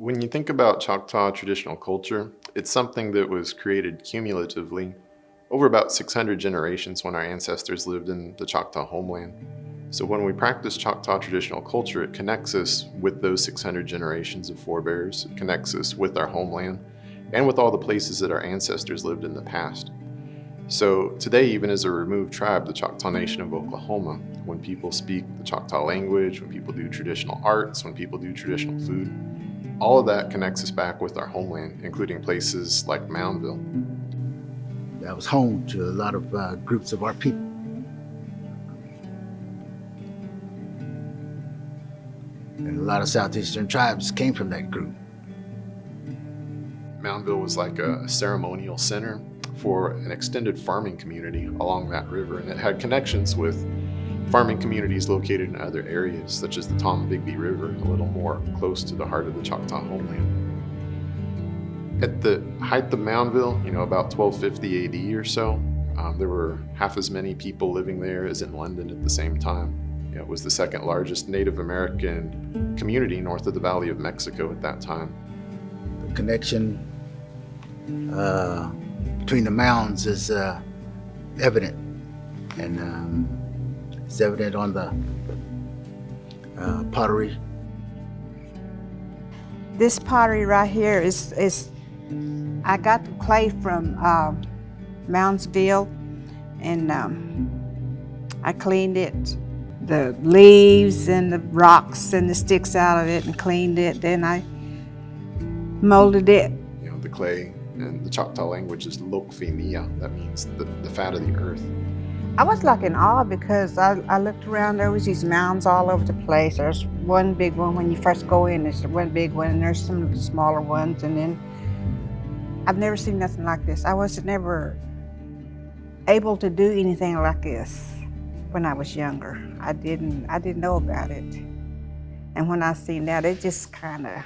When you think about Choctaw traditional culture, it's something that was created cumulatively over about 600 generations when our ancestors lived in the Choctaw homeland. So when we practice Choctaw traditional culture, it connects us with those 600 generations of forebears. It connects us with our homeland and with all the places that our ancestors lived in the past. So today, even as a removed tribe, the Choctaw Nation of Oklahoma, when people speak the Choctaw language, when people do traditional arts, when people do traditional food, all of that connects us back with our homeland, including places like Moundville. That was home to a lot of groups of our people. And a lot of Southeastern tribes came from that group. Moundville was like a ceremonial center for an extended farming community along that river, and it had connections with farming communities located in other areas, such as the Tombigbee River, a little more close to the heart of the Choctaw homeland. At the height of Moundville, about 1250 AD or so, there were half as many people living there as in London at the same time. It was the second largest Native American community north of the Valley of Mexico at that time. The connection between the mounds is evident, and it's evident on the pottery. This pottery right here is I got the clay from Moundsville, and I cleaned it, the leaves and the rocks and the sticks out of it, and cleaned it. Then I molded it. The clay in the Choctaw language is lokfimia. That means the fat of the earth. I was like in awe because I looked around, there was these mounds all over the place. There's one big one when you first go in, there's one big one, and there's some smaller ones, and then I've never seen nothing like this. I was never able to do anything like this when I was younger. I didn't know about it. And when I seen that, it just kind of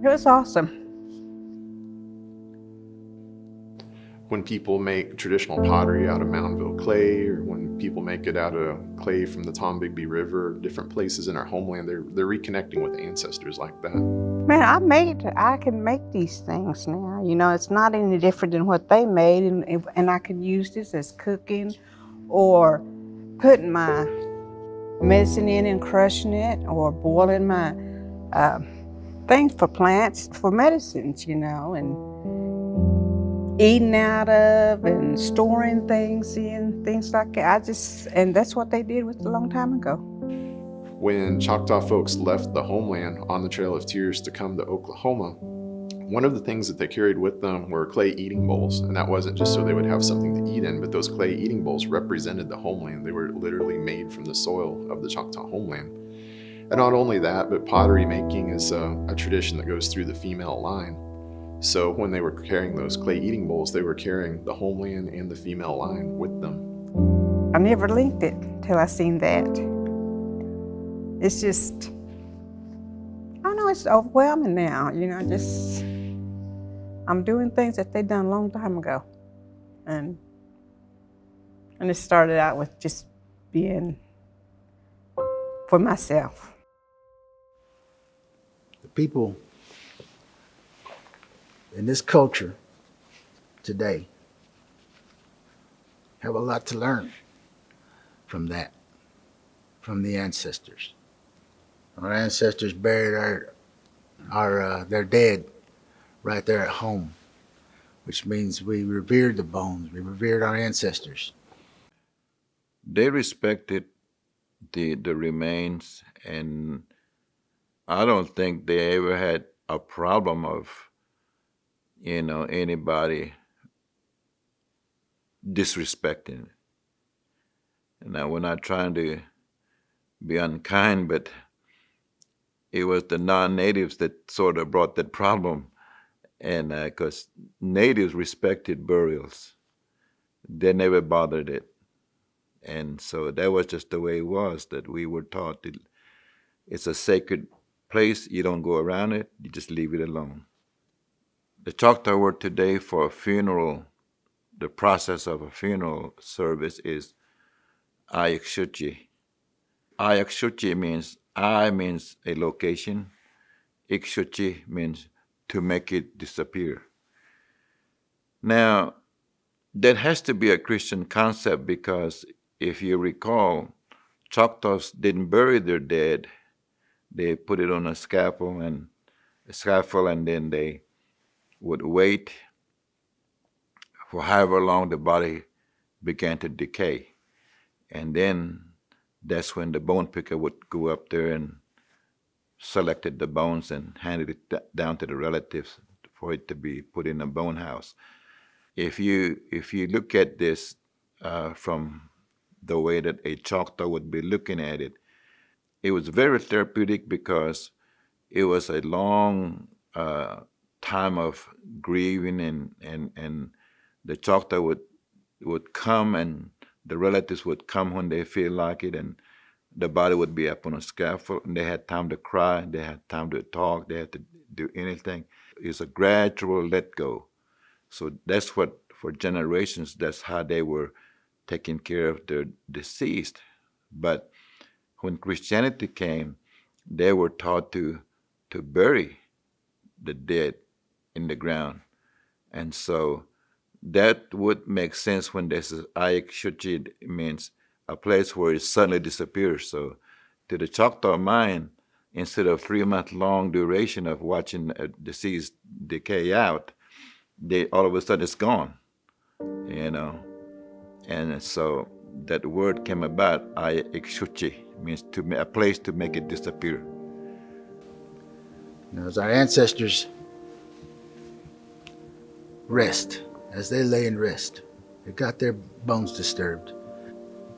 it was awesome. When people make traditional pottery out of Moundville clay, or when people make it out of clay from the Tombigbee River, different places in our homeland, they're reconnecting with ancestors like that. Man, I can make these things now. It's not any different than what they made, and I can use this as cooking or putting my medicine in and crushing it, or boiling my things for plants, for medicines, and eating out of and storing things in, things like that. And that's what they did a long time ago. When Choctaw folks left the homeland on the Trail of Tears to come to Oklahoma, one of the things that they carried with them were clay eating bowls. And that wasn't just so they would have something to eat in, but those clay eating bowls represented the homeland. They were literally made from the soil of the Choctaw homeland. And not only that, but pottery making is a tradition that goes through the female line. So when they were carrying those clay eating bowls, they were carrying the homeland and the female line with them. I never linked it till I seen that. It's just, I don't know, it's overwhelming now, I'm doing things that they done a long time ago. And it started out with just being for myself. The people in this culture today have a lot to learn from that, from the ancestors. Our ancestors buried their dead right there at home, which means we revered the bones, we revered our ancestors. They respected the remains, and I don't think they ever had a problem of anybody disrespecting it. Now, we're not trying to be unkind, but it was the non-natives that sort of brought that problem. And because natives respected burials, they never bothered it. And so that was just the way it was, that we were taught that it's a sacred place. You don't go around it. You just leave it alone. The Choctaw word today for funeral the process of a funeral service is ayaksuchi. Ayaksuchi means I means a location. Ikshuchi means to make it disappear. Now, that has to be a Christian concept because if you recall, Choctaws didn't bury their dead. They put it on a scaffold and then they would wait for however long the body began to decay. And then that's when the bone picker would go up there and selected the bones and handed it down to the relatives for it to be put in a bone house. If you look at this from the way that a Choctaw would be looking at it, it was very therapeutic because it was a long time of grieving and the Choctaw would come and the relatives would come when they feel like it and the body would be up on a scaffold and they had time to cry, they had time to talk, they had to do anything. It's a gradual let go. So that's what, for generations, that's how they were taking care of their deceased. But when Christianity came, they were taught to bury the dead in the ground. And so that would make sense when this is Ayak Shuchi means a place where it suddenly disappears. So to the Choctaw mind, instead of 3-month long duration of watching a deceased decay out, they all of a sudden it's gone, you know. And so that word came about, Ayak Shuchi, means a place to make it disappear. You know, as our ancestors rest, as they lay in rest, they got their bones disturbed.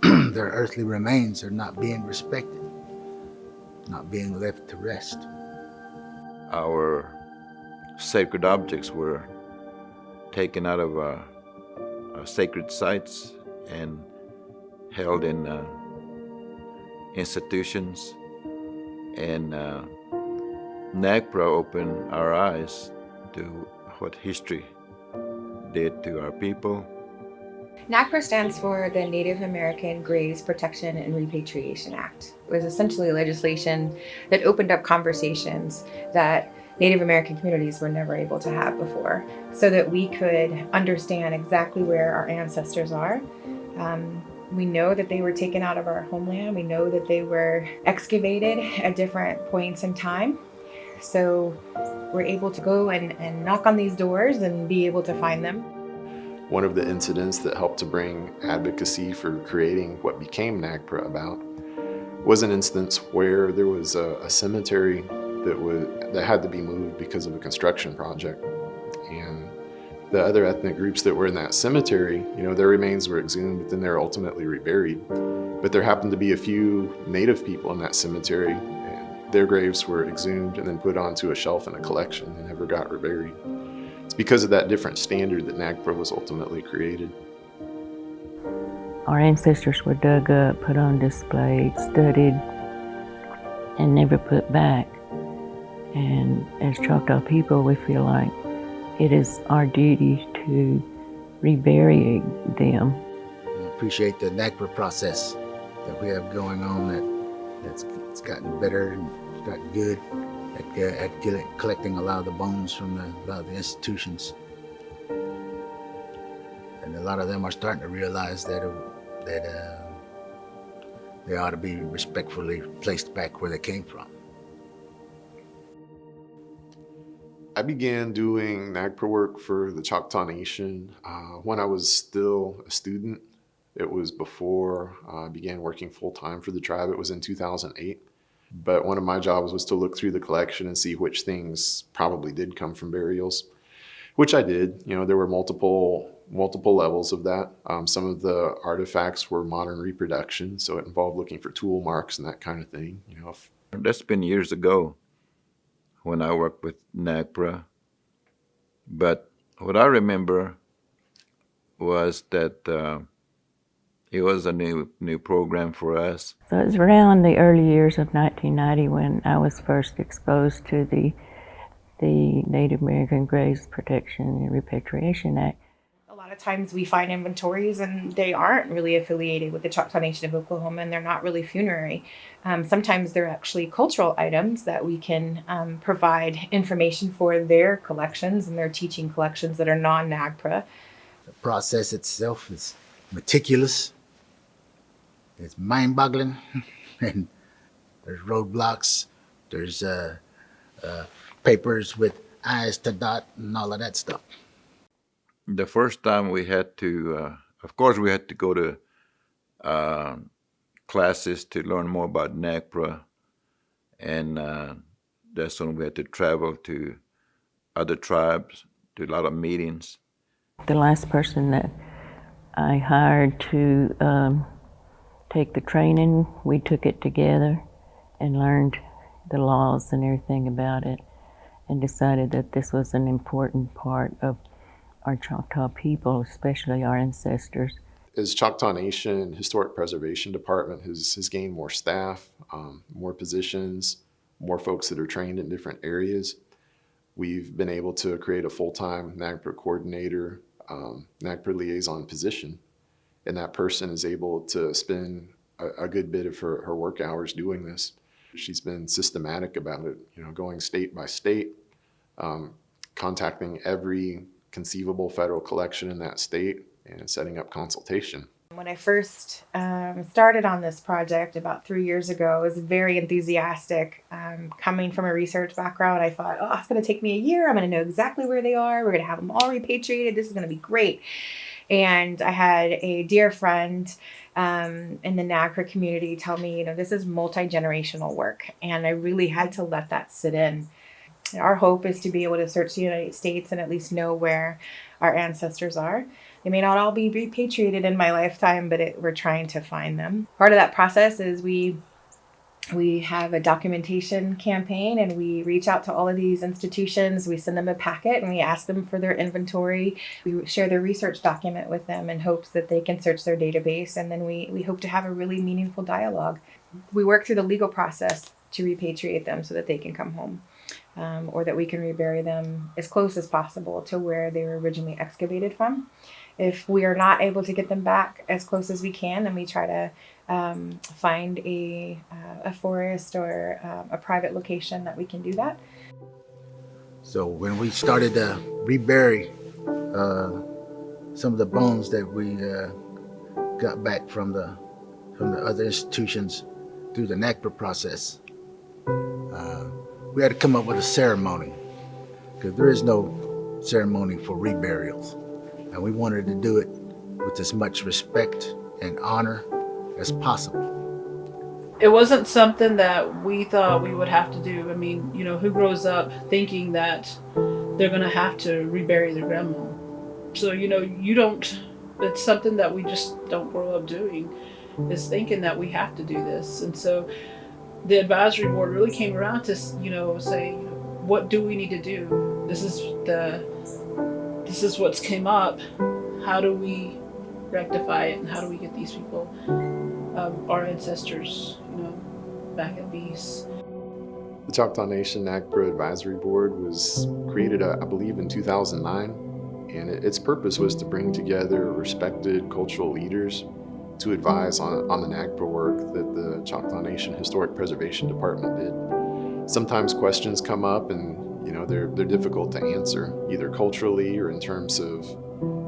Their earthly remains are not being respected, not being left to rest. Our sacred objects were taken out of our sacred sites and held in institutions. And NAGPRA opened our eyes to what history did to our people. NAGPRA stands for the Native American Graves Protection and Repatriation Act. It was essentially legislation that opened up conversations that Native American communities were never able to have before, so that we could understand exactly where our ancestors are. We know that they were taken out of our homeland. We know that they were excavated at different points in time. So we're able to go and knock on these doors and be able to find them. One of the incidents that helped to bring advocacy for creating what became NAGPRA about was an instance where there was a cemetery that had to be moved because of a construction project. And the other ethnic groups that were in that cemetery, you know, their remains were exhumed, but then they were ultimately reburied. But there happened to be a few Native people in that cemetery, and their graves were exhumed and then put onto a shelf in a collection and never got reburied. It's because of that different standard that NAGPRA was ultimately created. Our ancestors were dug up, put on display, studied, and never put back. And as Choctaw people, we feel like it is our duty to rebury them. I appreciate the NAGPRA process that we have going on. It's gotten better and it's gotten good at collecting a lot of the bones from a lot of the institutions. And a lot of them are starting to realize that they ought to be respectfully placed back where they came from. I began doing NAGPRA work for the Choctaw Nation when I was still a student. It was before I began working full-time for the tribe. It was in 2008. But one of my jobs was to look through the collection and see which things probably did come from burials, which I did. You know, there were multiple levels of that. Some of the artifacts were modern reproduction, so it involved looking for tool marks and that kind of thing. You know, That's been years ago when I worked with NAGPRA. But what I remember was that it was a new program for us. So it was around the early years of 1990 when I was first exposed to the Native American Graves Protection and Repatriation Act. A lot lot of times we find inventories and they aren't really affiliated with the Choctaw Nation of Oklahoma, and they're not really funerary. Sometimes they're actually cultural items that we can provide information for their collections and their teaching collections that are non-NAGPRA. The process itself is meticulous. It's mind-boggling, and there's roadblocks. There's papers with I's to dot and all of that stuff. The first time we had to, of course, we had to go to classes to learn more about NAGPRA, and that's when we had to travel to other tribes, do a lot of meetings. The last person that I hired to take the training, we took it together and learned the laws and everything about it, and decided that this was an important part of our Choctaw people, especially our ancestors. As Choctaw Nation Historic Preservation Department has gained more staff, more positions, more folks that are trained in different areas, we've been able to create a full-time NAGPRA coordinator, NAGPRA liaison position, and that person is able to spend a good bit of her work hours doing this. She's been systematic about it, going state by state, contacting every conceivable federal collection in that state and setting up consultation. When I first started on this project about 3 years ago, I was very enthusiastic. Coming from a research background, I thought, oh, it's going to take me a year. I'm going to know exactly where they are. We're going to have them all repatriated. This is going to be great. And I had a dear friend in the NAGPRA community tell me, this is multi-generational work. And I really had to let that sit in. Our hope is to be able to search the United States and at least know where our ancestors are. They may not all be repatriated in my lifetime, but we're trying to find them. Part of that process is we have a documentation campaign, and we reach out to all of these institutions. We send them a packet and we ask them for their inventory. We share their research document with them in hopes that they can search their database, and then we hope to have a really meaningful dialogue. We work through the legal process to repatriate them so that they can come home, or that we can rebury them as close as possible to where they were originally excavated from. If we are not able to get them back as close as we can, then we try to find a forest or a private location that we can do that. So when we started to rebury some of the bones that we got back from the other institutions through the NAGPRA process, we had to come up with a ceremony, because there is no ceremony for reburials. And we wanted to do it with as much respect and honor as possible. It wasn't something that we thought we would have to do. I mean, who grows up thinking that they're going to have to rebury their grandma? So, you don't, it's something that we just don't grow up doing, is thinking that we have to do this. And so the advisory board really came around to, say, what do we need to do? This is what's came up. How do we rectify it, and how do we get these people, our ancestors, back at peace? The Choctaw Nation NAGPRA Advisory Board was created, I believe, in 2009, and its purpose was to bring together respected cultural leaders to advise on the NAGPRA work that the Choctaw Nation Historic Preservation Department did. Sometimes questions come up, and they're difficult to answer, either culturally or in terms of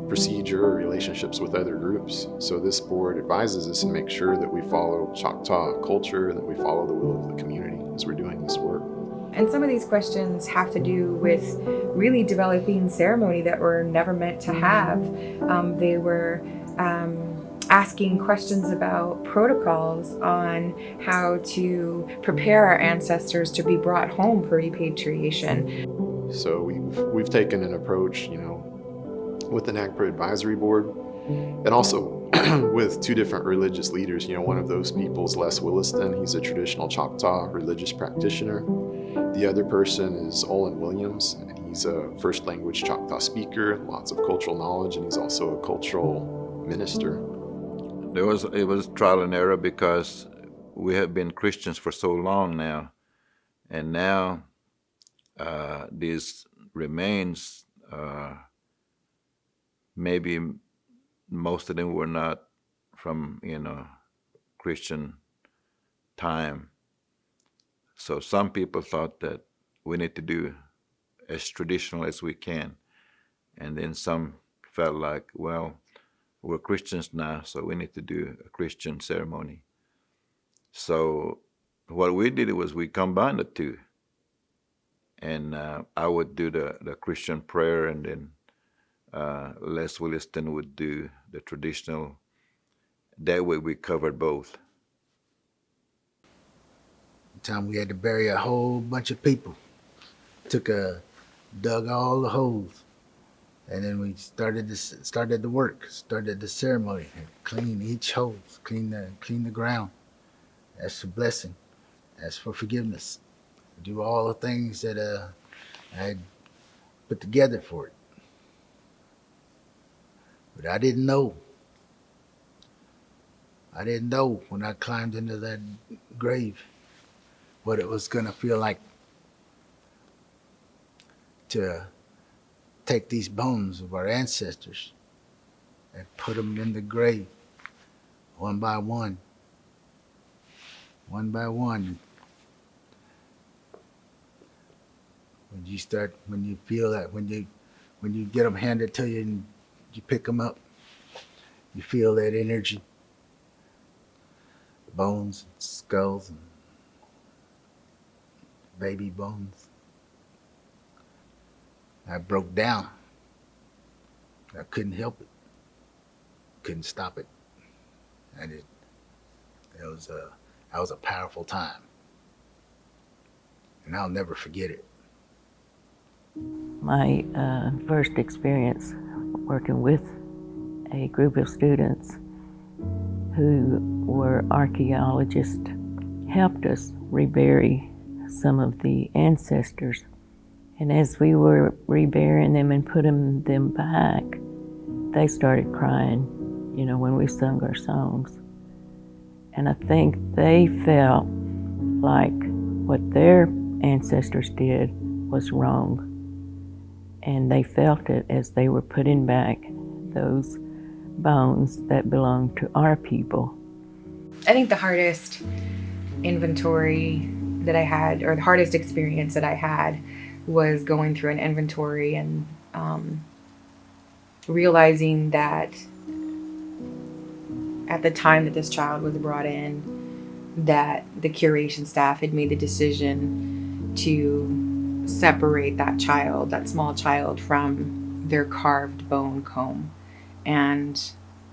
procedure or relationships with other groups. So this board advises us and makes sure that we follow Choctaw culture and that we follow the will of the community as we're doing this work. And some of these questions have to do with really developing ceremony that were never meant to have. They were asking questions about protocols on how to prepare our ancestors to be brought home for repatriation. So we've taken an approach, with the NAGPRA Advisory Board, and also with two different religious leaders. One of those people is Les Williston. He's a traditional Choctaw religious practitioner. The other person is Olin Williams, and he's a first language Choctaw speaker, lots of cultural knowledge, and he's also a cultural minister. It was trial and error, because we have been Christians for so long now, and now these remains maybe most of them were not from, Christian time. So some people thought that we need to do as traditional as we can. And then some felt like, well, we're Christians now, so we need to do a Christian ceremony. So what we did was we combined the two. And I would do the Christian prayer, and then Les Williston would do the traditional. That way we covered both. Time we had to bury a whole bunch of people. Dug all the holes, and then we started the work, started the ceremony, and clean each hole, clean the ground. Ask for blessing, ask for forgiveness, do all the things that I had put together for it. But I didn't know. I didn't know when I climbed into that grave what it was gonna feel like to take these bones of our ancestors and put them in the grave one by one. When you feel that, when you get them handed to you and you pick them up, you feel that energy, bones, skulls, and baby bones. I broke down. I couldn't help it. Couldn't stop it. And that was a powerful time. And I'll never forget it. My first experience working with a group of students who were archaeologists helped us rebury some of the ancestors. And as we were reburying them and putting them back, they started crying, when we sung our songs. And I think they felt like what their ancestors did was wrong. And they felt it as they were putting back those bones that belonged to our people. I think the hardest inventory that I had, or the hardest experience that I had, was going through an inventory and realizing that at the time that this child was brought in, that the curation staff had made the decision to separate that small child, from their carved bone comb. And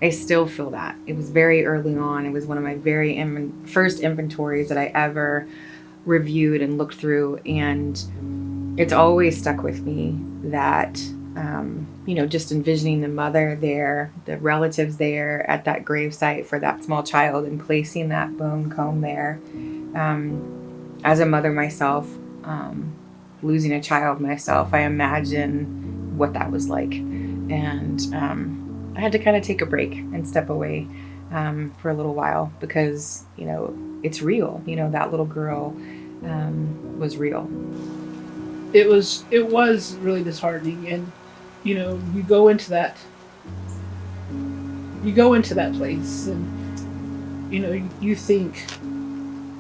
I still feel that. It was very early on. It was one of my very first inventories that I ever reviewed and looked through, and it's always stuck with me that just envisioning the mother there, the relatives there at that gravesite for that small child, and placing that bone comb there. As a mother myself, losing a child myself, I imagine what that was like. And I had to kind of take a break and step away for a little while, because it's real. That little girl was real. It was really disheartening, and you go into that place, and you think,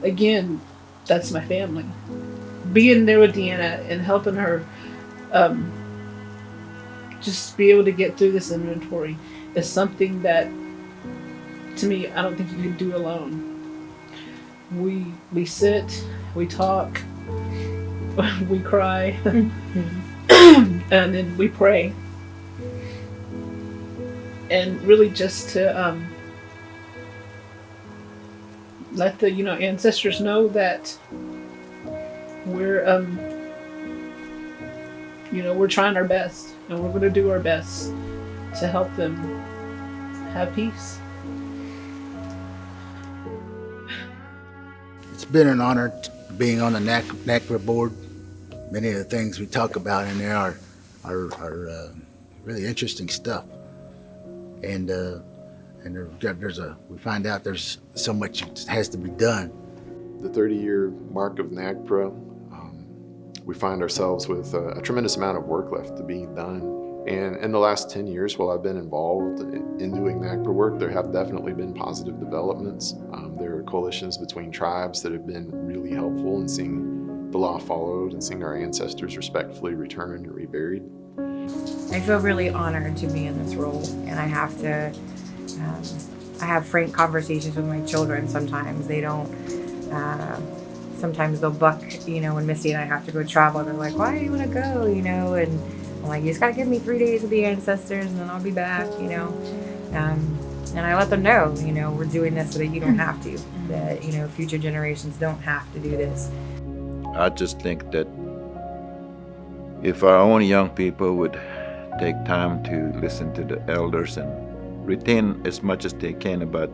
again, that's my family. Being there with Deanna and helping her just be able to get through this inventory is something that, to me, I don't think you could do alone. We sit, we talk, we cry, and then we pray. And really just to let the ancestors know that we're we're trying our best, and we're going to do our best to help them have peace. It's been an honor being on the NAGPRA board. Many of the things we talk about in there are really interesting stuff, and we find out there's so much that has to be done. The 30-year mark of NAGPRA, we find ourselves with a tremendous amount of work left to be done. And in the last 10 years, while I've been involved in doing NAGPRA work, there have definitely been positive developments. There are coalitions between tribes that have been really helpful in seeing the law followed and seeing our ancestors respectfully returned and reburied. I feel really honored to be in this role, and I have to, I have frank conversations with my children sometimes. They don't, sometimes they'll buck, when Misty and I have to go travel. They're like, why do you want to go, and I'm like, you just got to give me 3 days with the ancestors and then I'll be back, and I let them know, we're doing this so that you don't have to, that, future generations don't have to do this. I just think that if our own young people would take time to listen to the elders and retain as much as they can about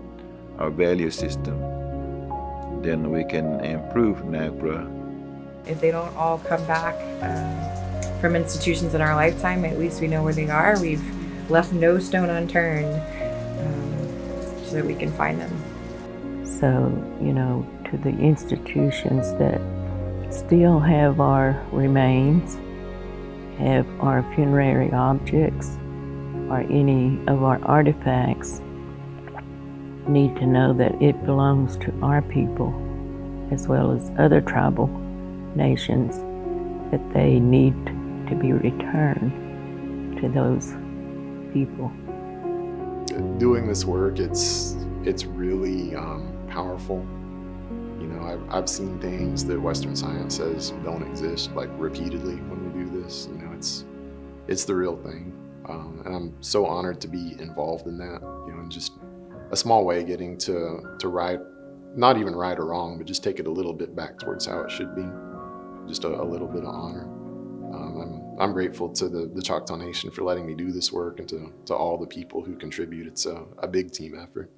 our value system, then we can improve NAGPRA. If they don't all come back from institutions in our lifetime, at least we know where they are. We've left no stone unturned so that we can find them. So, to the institutions that still have our remains, have our funerary objects, or any of our artifacts, need to know that it belongs to our people as well as other tribal nations, that they need to be returned to those people. Doing this work, it's really powerful. I've seen things that Western science says don't exist, like repeatedly when we do this. It's the real thing, and I'm so honored to be involved in that. In just a small way, getting to right, not even right or wrong, but just take it a little bit back towards how it should be. Just a little bit of honor. I'm grateful to the Choctaw Nation for letting me do this work, and to all the people who contribute. It's a big team effort.